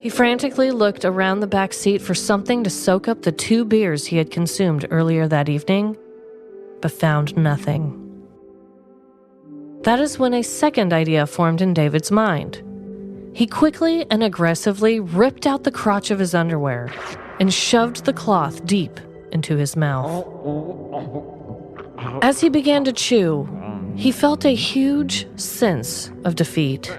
He frantically looked around the back seat for something to soak up the 2 beers he had consumed earlier that evening, but found nothing. That is when a second idea formed in David's mind. He quickly and aggressively ripped out the crotch of his underwear and shoved the cloth deep into his mouth. As he began to chew, he felt a huge sense of defeat.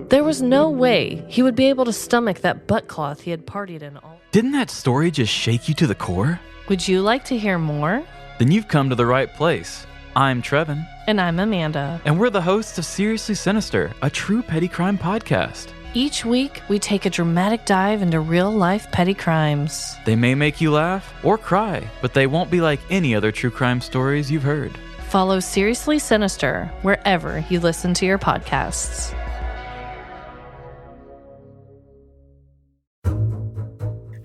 There was no way he would be able to stomach that butt cloth he had partied in all. Didn't that story just shake you to the core? Would you like to hear more? Then you've come to the right place. I'm Trevin. And I'm Amanda. And we're the hosts of Seriously Sinister, a true petty crime podcast. Each week, we take a dramatic dive into real-life petty crimes. They may make you laugh or cry, but they won't be like any other true crime stories you've heard. Follow Seriously Sinister wherever you listen to your podcasts.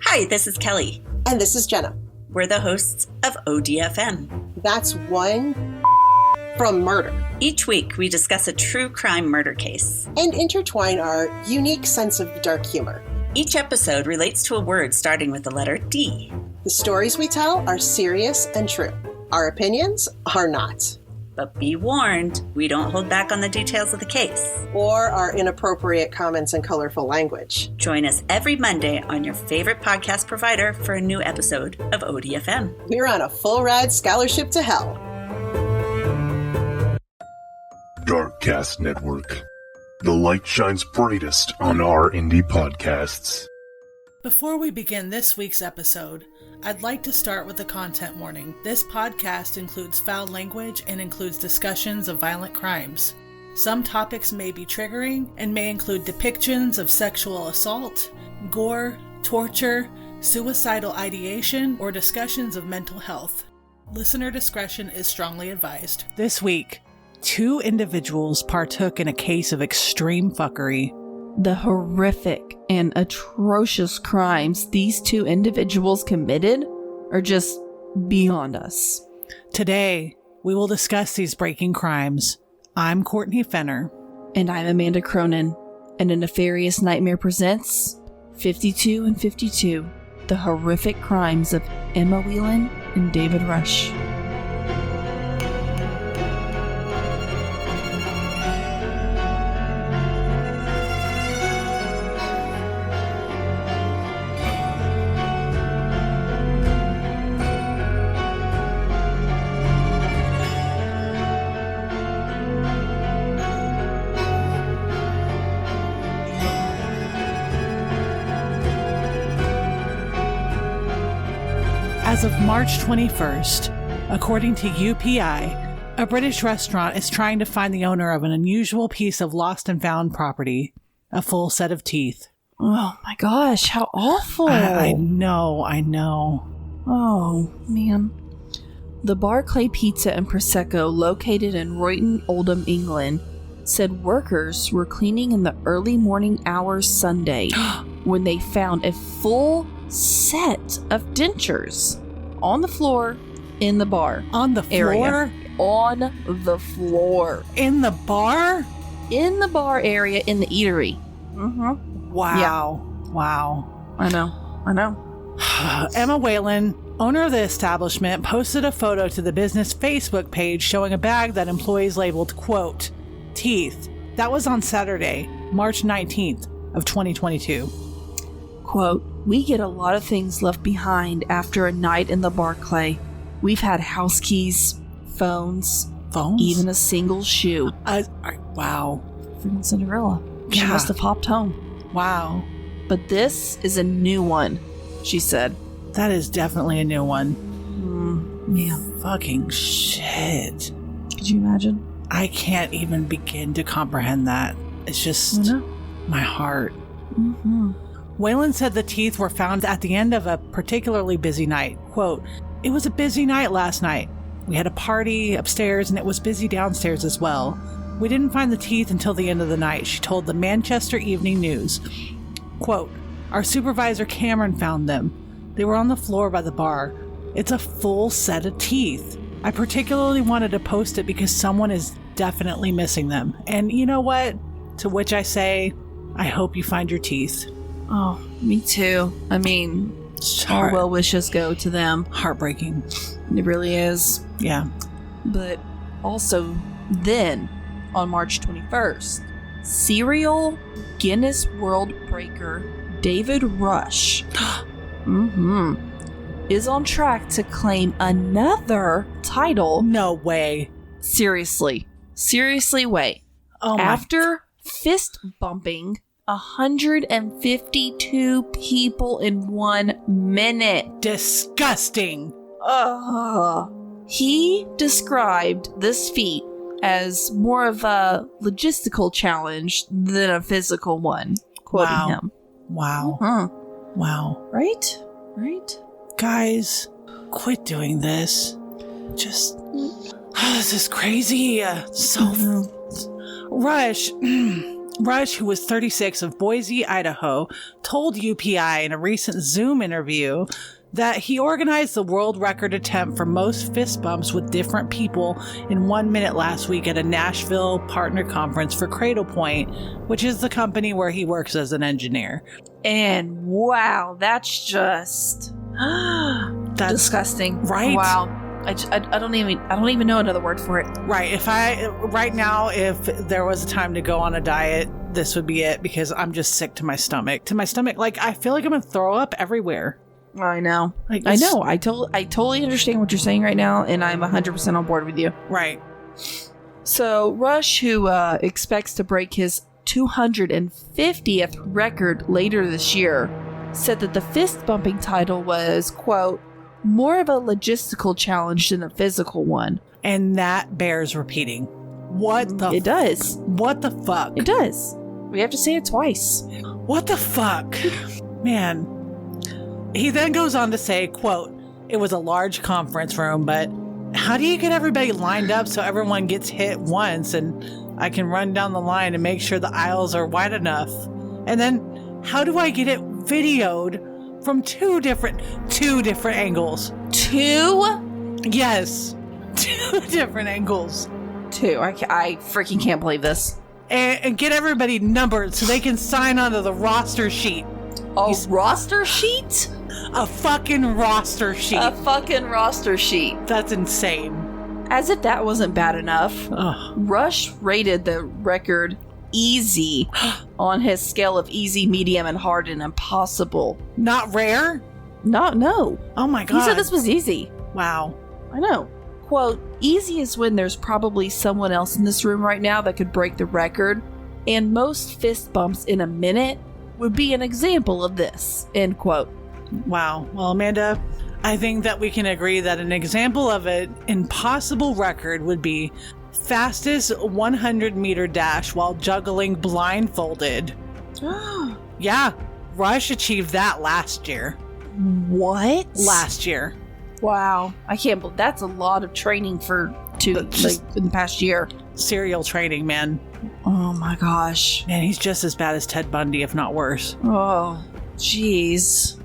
Hi, this is Kelly. And this is Jenna. We're the hosts of ODFM. That's one from murder. Each week, we discuss a true crime murder case and intertwine our unique sense of dark humor. Each episode relates to a word starting with the letter D. The stories we tell are serious and true. Our opinions are not. But be warned, we don't hold back on the details of the case. Or our inappropriate comments and colorful language. Join us every Monday on your favorite podcast provider for a new episode of ODFM. We're on a full ride scholarship to hell. Darkcast Network. The light shines brightest on our indie podcasts. Before we begin this week's episode, I'd like to start with a content warning. This podcast includes foul language and includes discussions of violent crimes. Some topics may be triggering and may include depictions of sexual assault, gore, torture, suicidal ideation, or discussions of mental health. Listener discretion is strongly advised. This week, 2 individuals partook in a case of extreme fuckery. The horrific and atrocious crimes these 2 individuals committed are just beyond us. Today, we will discuss these breaking crimes. I'm Courtney Fenner. And I'm Amanda Cronin. And A Nefarious Nightmare presents 52 and 52, the horrific crimes of Emma Whelan and David Rush. As of March 21st, according to UPI, a British restaurant is trying to find the owner of an unusual piece of lost and found property, a full set of teeth. Oh my gosh, how awful. I know. Oh, man. The Barclay Pizza and Prosecco, located in Royton, Oldham, England, said workers were cleaning in the early morning hours Sunday when they found a full set of dentures on the floor in the bar. On the floor? Area. On the floor. In the bar? In the bar area in the eatery. Mm-hmm. Wow. Yeah. Wow. I know. Emma Whelan, owner of the establishment, posted a photo to the business Facebook page showing a bag that employees labeled, quote, teeth. That was on Saturday, March 19th of 2022. Quote, we get a lot of things left behind after a night in the Barclay. We've had house keys, phones, even a single shoe. Wow. Freaking Cinderella. She must have hopped home. Wow. But this is a new one, she said. That is definitely a new one. Man. Fucking shit. Could you imagine? I can't even begin to comprehend that. It's just my heart. Mm-hmm. Whelan said the teeth were found at the end of a particularly busy night. Quote, it was a busy night last night. We had a party upstairs and it was busy downstairs as well. We didn't find the teeth until the end of the night, she told the Manchester Evening News. Quote, our supervisor Cameron found them. They were on the floor by the bar. It's a full set of teeth. I particularly wanted to post it because someone is definitely missing them. And you know what? To which I say, I hope you find your teeth. Oh, me too. I mean, all well wishes go to them. Heartbreaking. It really is. Yeah. But also then, on March 21st, serial Guinness World Breaker David Rush is on track to claim another title. No way. Seriously way. Oh my. After fist bumping 152 people in 1 minute. Disgusting. He described this feat as more of a logistical challenge than a physical one, quoting him. Wow. Wow. Right? Guys, quit doing this. Just, this is crazy. Rush, who was 36 of Boise, Idaho, told UPI in a recent Zoom interview that he organized the world record attempt for most fist bumps with different people in 1 minute last week at a Nashville partner conference for Cradle Point, which is the company where he works as an engineer. And wow, that's just that's disgusting. Right? Wow. I don't even know another word for it. Right. If there was a time to go on a diet, this would be it, because I'm just sick to my stomach. Like, I feel like I'm going to throw up everywhere. I know. I know. I totally understand what you're saying right now, and I'm 100% on board with you. Right. So, Rush, who expects to break his 250th record later this year, said that the fist-bumping title was, quote, more of a logistical challenge than a physical one. And that bears repeating. It does. What the fuck? It does. We have to say it twice. What the fuck? Man. He then goes on to say, quote, it was a large conference room, but how do you get everybody lined up so everyone gets hit once and I can run down the line and make sure the aisles are wide enough? And then how do I get it videoed from two different angles? Two? Yes. 2 different angles. 2. I freaking can't believe this. And get everybody numbered so they can sign onto the roster sheet. Roster sheet? A fucking roster sheet. A fucking roster sheet. That's insane. As if that wasn't bad enough, Ugh. Rush rated the record easy on his scale of easy, medium, and hard and impossible. Not rare? No. Oh my god. He said this was easy. Wow. I know. Quote, easy is when there's probably someone else in this room right now that could break the record, and most fist bumps in a minute would be an example of this, end quote. Wow. Well, Amanda, I think that we can agree that an example of an impossible record would be fastest 100-meter dash while juggling blindfolded. Yeah, Rush achieved that last year. What? Last year. Wow. I can't believe that's a lot of training in the past year. Serial training, man. Oh my gosh. Man, he's just as bad as Ted Bundy, if not worse. Oh, jeez.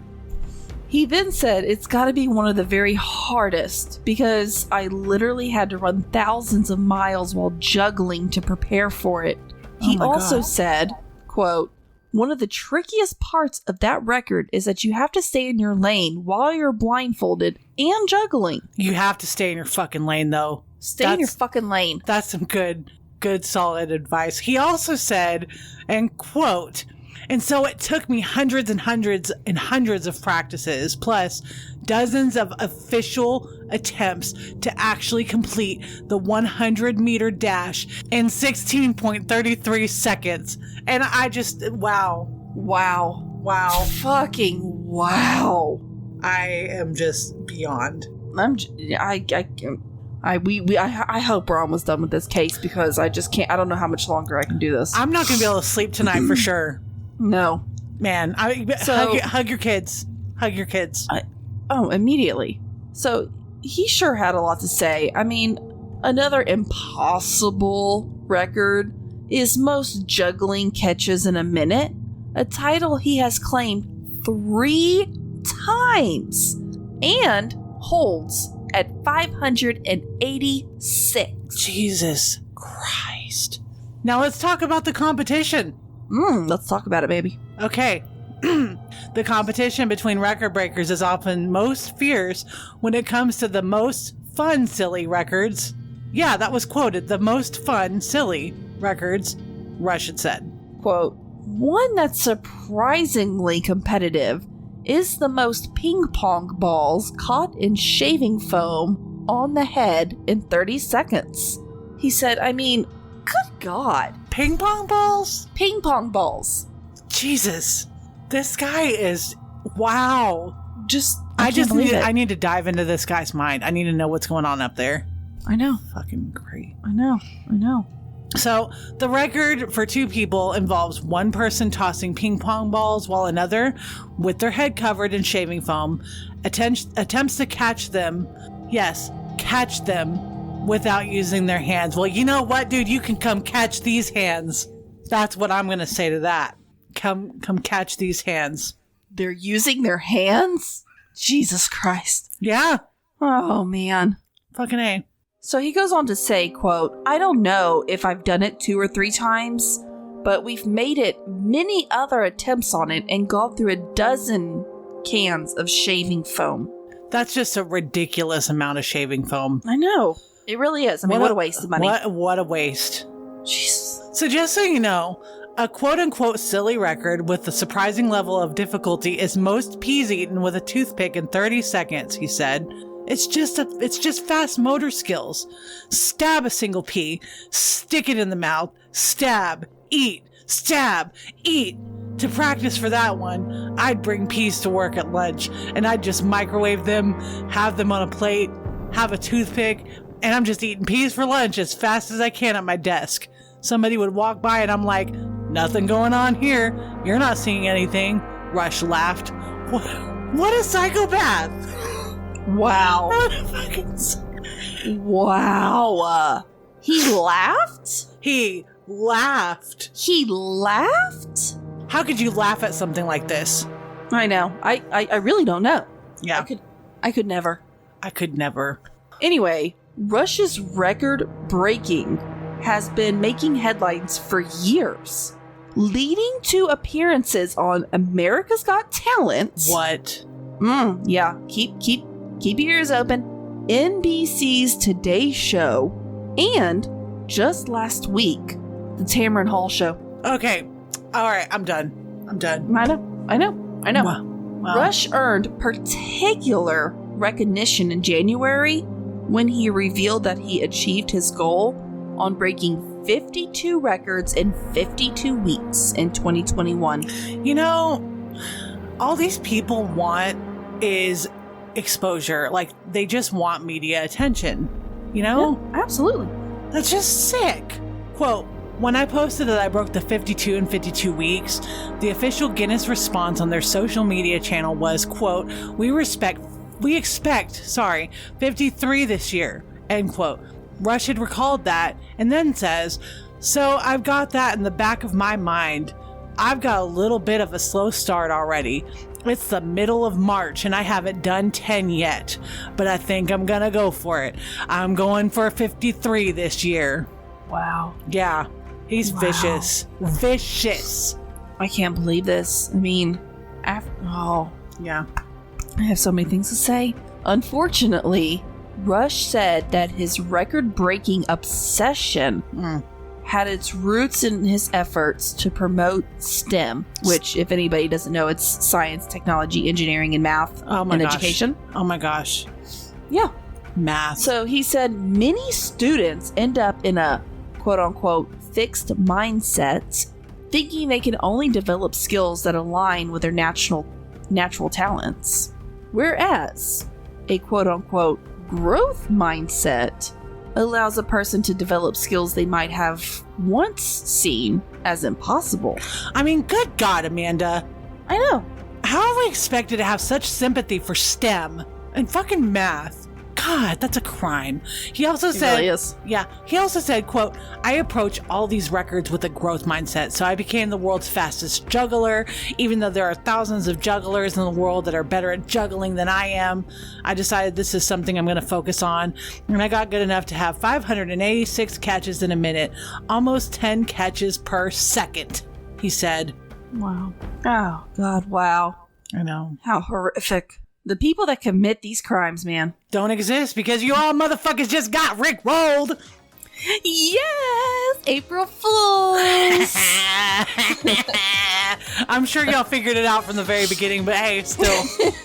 He then said it's got to be one of the very hardest because I literally had to run thousands of miles while juggling to prepare for it. He also said, quote, one of the trickiest parts of that record is that you have to stay in your lane while you're blindfolded and juggling. You have to stay in your fucking lane, though. Stay in your fucking lane. That's some good, solid advice. He also said, and quote, and so it took me hundreds and hundreds and hundreds of practices, plus dozens of official attempts to actually complete the 100-meter dash in 16.33 seconds. And I just, wow. Fucking wow. I am just beyond. I hope we're almost done with this case because I just can't. I don't know how much longer I can do this. I'm not going to be able to sleep tonight for sure. No. Man, hug your kids. Hug your kids. Immediately. So he sure had a lot to say. I mean, another impossible record is most juggling catches in a minute, a title he has claimed 3 times and holds at 586. Jesus Christ. Now let's talk about the competition. Let's talk about it, baby. Okay. The competition between record breakers is often most fierce when it comes to the most fun, silly records. Yeah, that was quoted. The most fun, silly records, Rush had said. Quote, one that's surprisingly competitive is the most ping pong balls caught in shaving foam on the head in 30 seconds. He said, I mean, good God. Ping pong balls? Ping pong balls. Jesus. This guy is, wow. I need to dive into this guy's mind. I need to know what's going on up there. I know. Fucking great. I know. So, the record for two people involves one person tossing ping pong balls while another, with their head covered in shaving foam, attempts to catch them. Yes, catch them without using their hands. Well, you know what, dude? You can come catch these hands. That's what I'm going to say to that. Come catch these hands. They're using their hands? Jesus Christ. Yeah. Oh, man. Fucking A. So he goes on to say, quote, I don't know if I've done it 2 or 3 times, but we've made it many other attempts on it and gone through a dozen cans of shaving foam. That's just a ridiculous amount of shaving foam. I know. It really is. I mean, what a waste of money. What a waste. Jesus. So just so you know, a quote-unquote silly record with a surprising level of difficulty is most peas eaten with a toothpick in 30 seconds, he said. It's just fast motor skills. Stab a single pea, stick it in the mouth, stab, eat. To practice for that one, I'd bring peas to work at lunch, and I'd just microwave them, have them on a plate, have a toothpick, and I'm just eating peas for lunch as fast as I can at my desk. Somebody would walk by and I'm like, nothing going on here. You're not seeing anything. Rush laughed. What a psychopath. Wow. What a fucking wow. He laughed? He laughed. He laughed? How could you laugh at something like this? I know. I really don't know. Yeah. I could never. I could never. Anyway, Rush's record breaking has been making headlines for years, leading to appearances on America's Got Talent. What? Yeah. Keep your ears open. NBC's Today Show, and just last week, the Tamron Hall Show. Okay. All right. I'm done. I know. Wow. Rush earned particular recognition in January when he revealed that he achieved his goal on breaking 52 records in 52 weeks in 2021. You know, all these people want is exposure. Like, they just want media attention. You know? Yeah, absolutely. That's just sick. Quote, when I posted that I broke the 52 in 52 weeks, the official Guinness response on their social media channel was, quote, we expect 53 this year, end quote. Rush had recalled that and then says, so I've got that in the back of my mind. I've got a little bit of a slow start already. It's the middle of March and I haven't done 10 yet, but I think I'm gonna go for it. I'm going for 53 this year. Wow. Yeah, he's vicious. I can't believe this. I mean, yeah. I have so many things to say. Unfortunately, Rush said that his record-breaking obsession had its roots in his efforts to promote STEM, which, if anybody doesn't know, it's science, technology, engineering, and math education. Oh my gosh. Yeah. Math. So he said many students end up in a quote-unquote fixed mindset, thinking they can only develop skills that align with their natural talents. Whereas a quote-unquote growth mindset allows a person to develop skills they might have once seen as impossible. I mean, good God, Amanda. I know. How are we expected to have such sympathy for STEM and fucking math? God, that's a crime. He also said, really is. Yeah, he also said, quote, I approach all these records with a growth mindset, so I became the world's fastest juggler. Even though there are thousands of jugglers in the world that are better at juggling than I am, I decided this is something I'm going to focus on. And I got good enough to have 586 catches in a minute, almost 10 catches per second. he said. Wow. Oh, God, wow. I know. How horrific. The people that commit these crimes, man. Don't exist because you all motherfuckers just got rickrolled. Yes! April Fools! I'm sure y'all figured it out from the very beginning, but hey, still.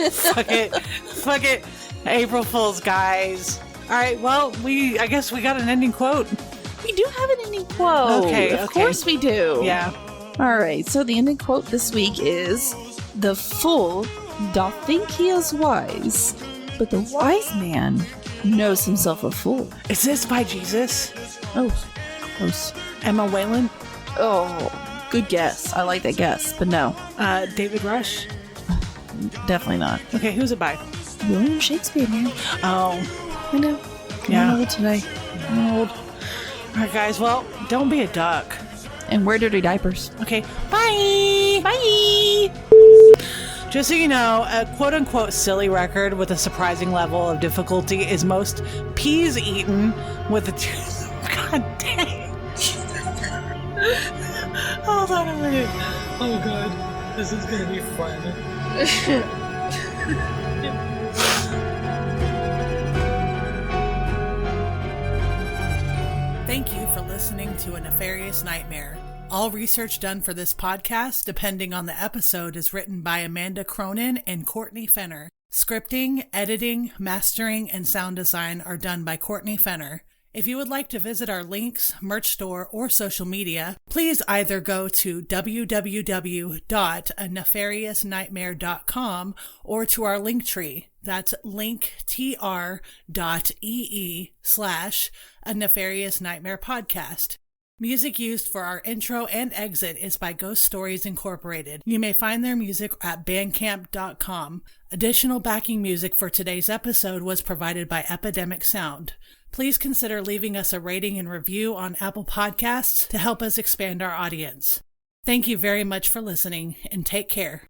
Fuck it. Fuck it. April Fools, guys. All right, well, I guess we got an ending quote. We do have an ending quote. Okay. Of course we do. Yeah. All right, so the ending quote this week is, "The fool doth think he is wise, but the wise man knows himself a fool." Is this by Jesus? Oh, close. Emma Whelan? Oh, good guess. I like that guess, but no. David Rush? Definitely not. Okay, who's it by? William Shakespeare, man. Oh. I know. Yeah. I'm old today. I'm old. All right, guys, well, don't be a duck. And wear dirty diapers. Okay, bye! Bye! Just so you know, a quote-unquote silly record with a surprising level of difficulty is most peas eaten with a... God dang! Hold on a minute. Oh god, this is gonna be fun. Thank you for listening to A Nefarious Nightmare. All research done for this podcast, depending on the episode, is written by Amanda Cronin and Courtney Fenner. Scripting, editing, mastering, and sound design are done by Courtney Fenner. If you would like to visit our links, merch store, or social media, please either go to www.anefariousnightmare.com or to our link tree. That's linktr.ee/A Nefarious Nightmare Podcast. Music used for our intro and exit is by Ghost Stories Incorporated. You may find their music at bandcamp.com. Additional backing music for today's episode was provided by Epidemic Sound. Please consider leaving us a rating and review on Apple Podcasts to help us expand our audience. Thank you very much for listening, and take care.